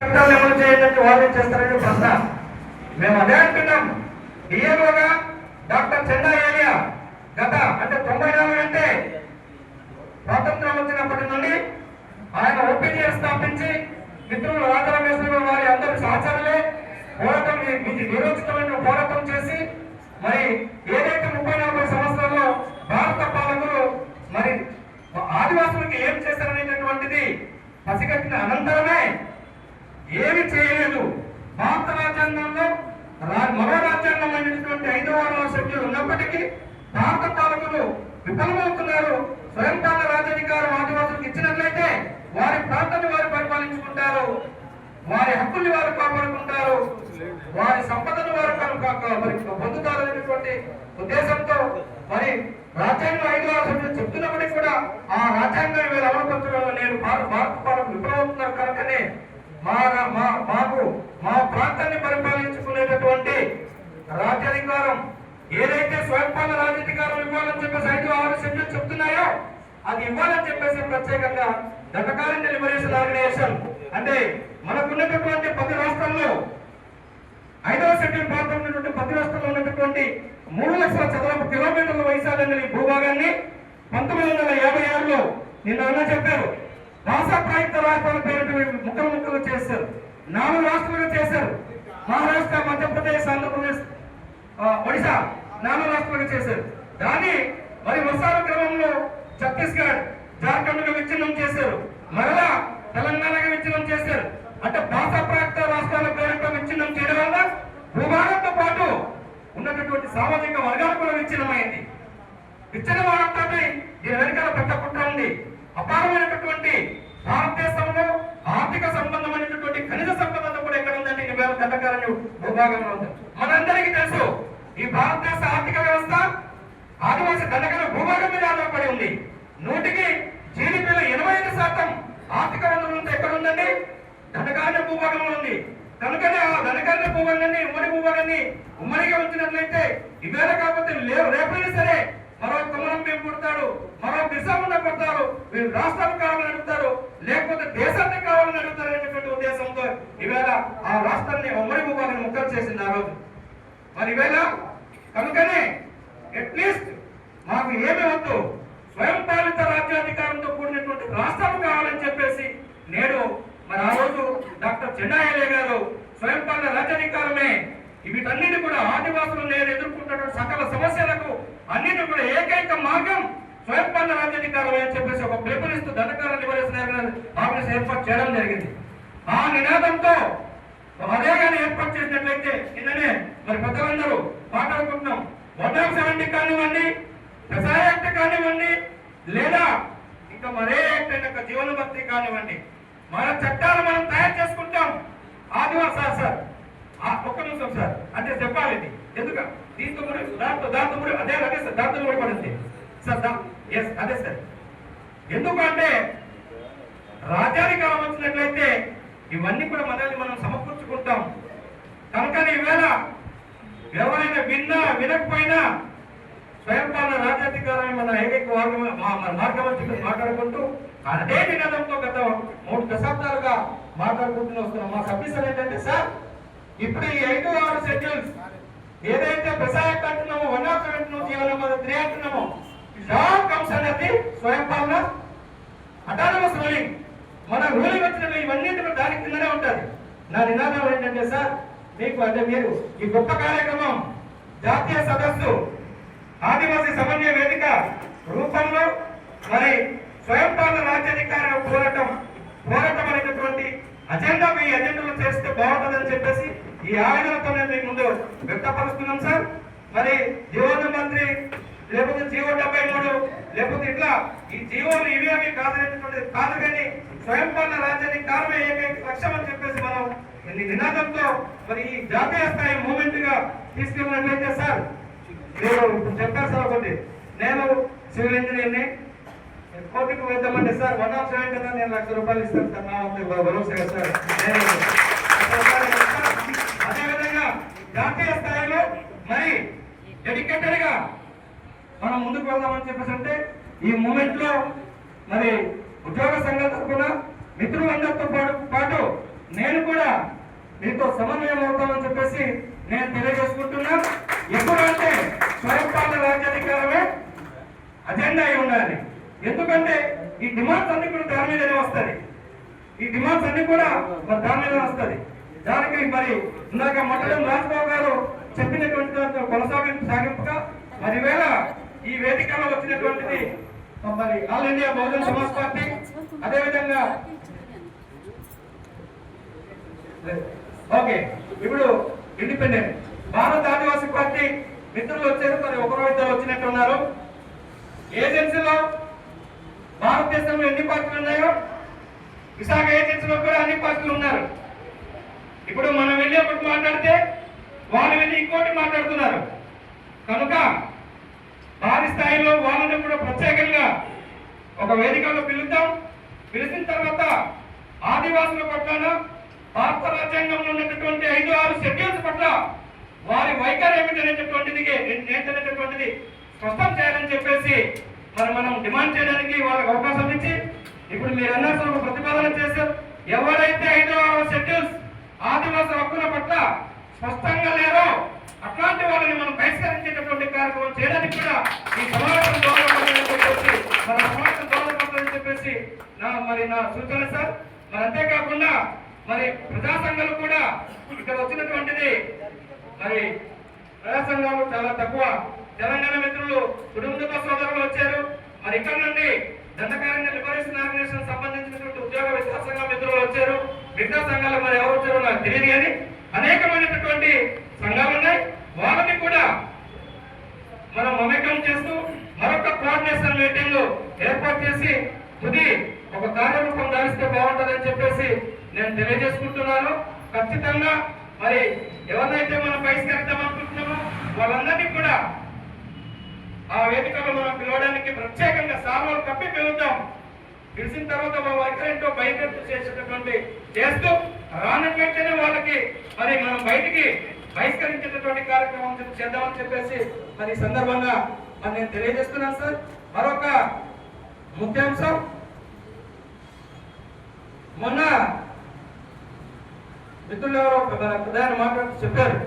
చట్టాలు అమలు చేయాలంటే వాళ్ళు చేస్తారని ప్రశ్న. మేము అదే అంటున్నాం. డిఏఓగా డాక్టర్ చెన్నా ఏలియా గత అంటే 94 అంటే స్వాతంత్రం వచ్చినప్పటి నుండి ఆయన ఓపీడీఎస్ స్థాపించి మిత్రులు రాజరామేశ్వర వారి అందరి సహచరులే పోరాటం నిరోధితమైన పోరాటం చేసి మరి ఏదైతే 30-40 సంవత్సరాల్లో భారత పాలకులు మరి ఆదివాసులకు ఏం చేశారనేటటువంటిది పసిగట్టిన అనంతరమే ఏమి చేయలేదు. భారత రాజ్యాంగంలో మరో రాజ్యాంగం అయినటువంటి 5వ షెడ్యూల్ ఉన్నప్పటికీ భారత పాలకులు విఫలమవుతున్నారు. స్వయం పాలన రాజ్యాధికారం ఆదివాసులకు ఇచ్చినట్లయితే వారి ప్రాంతాన్ని వారు పరిపాలించుకుంటారు, వారి హక్కుల్ని వారు కాపాడుకుంటారు, వారి సంపదను వారు పొందుతారు అనేటువంటి ఉద్దేశంతో మరి రాజ్యాంగం 5వ షెడ్యూల్ చెప్తున్నప్పటికీ కూడా ఆ రాజ్యాంగాన్ని వీళ్ళు అమలుపరచడంలో నేను భారత పాలకులు విఫలమవుతున్నారు కనుకనే మాకు మా ప్రాంతాన్ని పరిపాలించుకునేటటువంటి రాజ్యాధికారం ఏదైతే స్వయంపాలన రాజ్యాధికారం ఇవ్వాలని చెప్పేసి 5వ షెడ్యూల్ చెప్తున్నాయో అది ఇవ్వాలని చెప్పేసి ప్రత్యేకంగా దండకారణ్య లిబరేషన్ ఆర్గనైజేషన్ అంటే మనకున్నటువంటి 10 రాష్ట్రాల్లో 5వ షెడ్యూల్ భారతంలో ఉన్నటువంటి 10 రాష్ట్రాల్లో ఉన్నటువంటి 3 లక్షల చదరపు కిలోమీటర్ల వైశాల్యం ఈ భూభాగాన్ని 1956లో నిన్న చెప్పారు భాషా ప్రాయుక్త రాష్ట్రాల పేరు ముక్కలు చేశారు. 4 రాష్ట్రాలుగా చేశారు. మహారాష్ట్ర, మధ్యప్రదేశ్, ఆంధ్రప్రదేశ్, ఒడిశా 4 రాష్ట్రాలుగా చేశారు. దాన్ని మరి వరుసల క్రమంలో ఛత్తీస్గఢ్, జార్ఖండ్గా విచ్ఛిన్నం చేశారు. మరలా తెలంగాణగా విచ్ఛిన్నం చేశారు. అంటే భాషా ప్రాయుక్త రాష్ట్రాల పేరుతో విచ్ఛిన్నం చేయడం వల్ల భూభాగంతో పాటు ఉన్నటువంటి సామాజిక వర్గాలు కూడా విచ్ఛిన్నమైంది. విచ్ఛిన్నమవడంతో దీని వెనకాల పెద్ద కుట్ర ఉంది. అపారమైనటువంటి భారతదేశంలో ఆర్థిక సంబంధమైనటువంటి ఖనిజ సంపద కూడా ఎక్కడ ఉందంటే ఇవాళ దండకారణ్య భూభాగంలో ఉంది. మనందరికీ తెలుసు ఈ భారతదేశ ఆర్థిక వ్యవస్థ ఆదివాసీ దండకారణ్య భూభాగం మీద ఆధారపడి ఉంది. 100కి జీడీపీలో 85% ఆర్థిక వనరులంతా ఎక్కడ ఉందండి? దండకారణ్య భూభాగంలో ఉంది. కనుకనే ఆ దండకారణ్య భూభాగాన్ని ఉమ్మడి భూభాగాన్ని ఉమ్మడిగా ఉంచినట్లయితే ఇవేళ కాకపోతే రేపైనా సరే మరో కుమరం మేము పుడతాడు, మరో బిర్సాముండా పుడతారు, వీళ్ళు రాష్ట్రాలు కావాలని అడుగుతారు, లేకపోతే దేశాన్ని కావాలని అడుగుతారు అనేటువంటి ఉద్దేశంతో ఈవేళ ఆ రాష్ట్రాన్ని ఉమ్మడి భూభాగాన్ని ముక్కలు చేసింది ఆ రోజు. మరి ఈవేళ కనుకనే అట్లీస్ట్ మాకు ఏమి వద్దు, స్వయం పాలిత రాజ్యాధికారంతో కూడినటువంటి రాష్ట్రాలు కావాలని చెప్పేసి నేడు మరి ఆ రోజు డాక్టర్ చెన్నా ఏలియా గారు స్వయం పాలన రాజ్యాధికారమే వీటన్నిటి కూడా ఆదివాసులు నేను ఎదుర్కొంటున్న సకల సమస్యలకు అన్నిటి కూడా ఏకైక మార్గం స్వయం పాలన రాజ్యాధికారం అని చెప్పేసి ఒక పిలుపునిస్తూ దండకారణ్య లిబరేషన్ ఆఫీస్ ఏర్పాటు చేయడం జరిగింది. ఆ నినాదంతో అదే కానీ ఏర్పాటు చేసినట్లయితే నిన్ననే మరి పెద్దలందరూ మాట్లాడుకుంటున్నాం. 170 కానివ్వండి, వ్యవసాయ యాక్ట్ కానివ్వండి, లేదా ఇంకా మరే యాక్ట్ అయిన జీవన భక్తి కానివ్వండి, మన చట్టాలు మనం తయారు చేసుకుంటాం. ఆదివాసీ సార్ ఒక్క నిమిషం సార్ అంటే చెప్పాలి ఇది ఎందుకు దీంతో దాంతో అదే అదే సార్ దాంతో కూడా పడింది సార్ ఎస్ అదే సార్. ఎందుకంటే రాజ్యాధికారం వచ్చినట్లయితే ఇవన్నీ కూడా మనల్ని మనం సమకూర్చుకుంటాం. కనుకని ఈవేళ ఎవరైనా వినకపోయినా స్వయం పాలన రాజ్యాధికారాన్ని మన ఏకైక మార్గం అని మాట్లాడుకుంటూ అదే నినాదంతో గత 3 దశాబ్దాలుగా మాట్లాడుకుంటూ వస్తున్నాం. మా సభ్యులు ఏంటంటే సార్ ఇప్పుడు ఈ 5-6 షెడ్యూల్స్ ఏదైతే ప్రసాయక్ అంటున్నామో 107 జీవనం 3 అంటున్నామో కమ్స్ అనేది స్వయం పాలన అటానమస్ రూలింగ్. మన రూలింగ్ వచ్చినట్లు ఇవన్నీ దానికి కిందనే ఉంటుంది. నా నినాదం ఏంటంటే సార్ మీకు అంటే మీరు ఈ గొప్ప కార్యక్రమం జాతీయ సదస్సు ఆదివాసీ సమన్వయ వేదిక రూపంలో మరి స్వయం పాలన రాజ్యాధికార పోరాటం అనేటటువంటి అజెండా మీ అజెండాలో చేస్తే బాగుంటుందని చెప్పేసి ఈ ఆవేదనతో నేను మీ ముందు వ్యక్తపరుస్తున్నాం సార్. మరి జీవోన్న మంత్రి లేకపోతే జీవో 73 లేకపోతే ఇట్లా ఈ జీవోలు ఇవి కాదనేటటువంటి కాదు, కానీ స్వయం పాలన రాజ్యాధికారమే ఏకైక లక్ష్యం అని చెప్పేసి మనం నినాదంతో మరి ఈ జాతీయ స్థాయి మూమెంట్ గా తీసుకెళ్ళినట్లయితే సార్ మీరు చెప్పారు సార్ ఒకటి, నేను సివిల్ ఇంజనీర్ని కోర్టుకు వెళ్తామంటే సార్ 107 కదా నేను ₹1,00,000 ఇస్తాను సార్ నా భరోసా సార్. అదేవిధంగా జాతీయ స్థాయిలో మరి డెడికేటెడ్ గా మనం ముందుకు వెళ్దామని చెప్పేసి అంటే ఈ మూమెంట్ లో మరి ఉద్యోగ సంఘాల తరఫున మిత్రులందరితో పాటు నేను కూడా మీతో సమన్వయం అవుతామని చెప్పేసి నేను తెలియజేసుకుంటున్నా. ఎప్పుడంటే స్వయంపాలన రాజ్యాధికారమే అజెండా అయి ఉండాలి. ఎందుకంటే ఈ డిమాండ్స్ అన్ని కూడా దాని మీదనే వస్తుంది. ఈ డిమాండ్స్ అన్ని కూడా మరి దాని మీదనే వస్తుంది. దానికి మరి ఇందాక మట్టడం రాజబాబు గారు చెప్పినటువంటి దాంతో సాగింపుగా మరి వేళ ఈ వేదికలో వచ్చినటువంటిది మరి all India Bahujan Samaj party, అదేవిధంగా ఓకే ఇప్పుడు ఇండిపెండెంట్ భారత ఆదివాసీ పార్టీ మిత్రులు వచ్చారు. మరి ఒకరో ఇద్దరు వచ్చినట్టున్నారు. ఏజెన్సీలో భారతదేశంలో ఎన్ని పార్టీలు ఉన్నాయో విశాఖ ఏజెన్సీలో కూడా అన్ని పార్టీలు ఉన్నారు. ఇప్పుడు మనం వెళ్ళి ఒకటి మాట్లాడితే వాళ్ళు వెళ్ళి ఇంకోటి మాట్లాడుతున్నారు. కనుక భారీ స్థాయిలో వాళ్ళని కూడా ప్రత్యేకంగా ఒక వేదికలో పిలుద్దాం. పిలిచిన తర్వాత ఆదివాసుల పట్ల భారత రాజ్యాంగంలో ఉన్నటువంటి 5-6 షెడ్యూల్స్ పట్ల వారి వైఖరి ఏంటనేటటువంటిది స్పష్టం చేయాలని చెప్పేసి మరి మనం డిమాండ్ చేయడానికి వాళ్ళకి అవకాశం ఇచ్చి ఇప్పుడు మీరు అన్నారు ఒక ప్రతిపాదన చేశారు. ఎవరైతే 5-6 షెడ్యూల్స్ ఆదివాసుల హక్కుల పట్ల స్పష్టంగా లేరో అట్లాంటి వాళ్ళని మనం బహిష్కరించేటటువంటి కార్యక్రమం చేయడానికి కూడా ఈ సమావేశం దోహదపడాలని చెప్పేసి నా సూచన సార్. మరి అంతేకాకుండా మరి ప్రజా సంఘాలు కూడా ఇక్కడ వచ్చినటువంటిది మరి ప్రజా సంఘాలు చాలా తక్కువ. తెలంగాణ మిత్రులు కుటుంబ సోదరులు వచ్చారు. మరి ఇక్కడ నుండి దండకారణ్య లిబరేషన్ ఆర్గనైజేషన్ సంబంధించినటువంటి ఉద్యోగ విద్యా సంఘ మిత్రులు వచ్చారు. మిగతా సంఘాలు మరి ఎవరు వచ్చారో నాకు తెలియదు, కానీ అనేకమైనటువంటి సంఘాలు ఉన్నాయి. వాళ్ళని కూడా మనం మమేకం చేస్తూ మరొక కోఆర్డినేషన్ మీటింగ్ ఏర్పాటు చేసి తుది ఒక కార్యరూపం దాలిస్తే బాగుంటుందని చెప్పేసి నేను తెలియజేసుకుంటున్నాను. ఖచ్చితంగా మరి ఎవరినైతే మనం బహిష్కరిద్దాం అనుకుంటున్నామో వాళ్ళందరినీ కూడా ఆ వేదికలో మనం పిలవడానికి ప్రత్యేకంగా సార్వలు కప్పి పిలుద్దాం. పిలిచిన తర్వాత మా వైఖరితో బయటకు చేసేటటువంటి చేస్తూ రానట్లయితేనే వాళ్ళకి మరి మనం బయటికి బహిష్కరించేటటువంటి కార్యక్రమం చేద్దామని చెప్పేసి మరి ఈ సందర్భంగా మరి నేను తెలియజేస్తున్నాను సార్. మరొక ముఖ్యాంశం, మొన్న మిత్రులు ఎవరో ప్రధాన మాట్లాడుతూ చెప్పారు,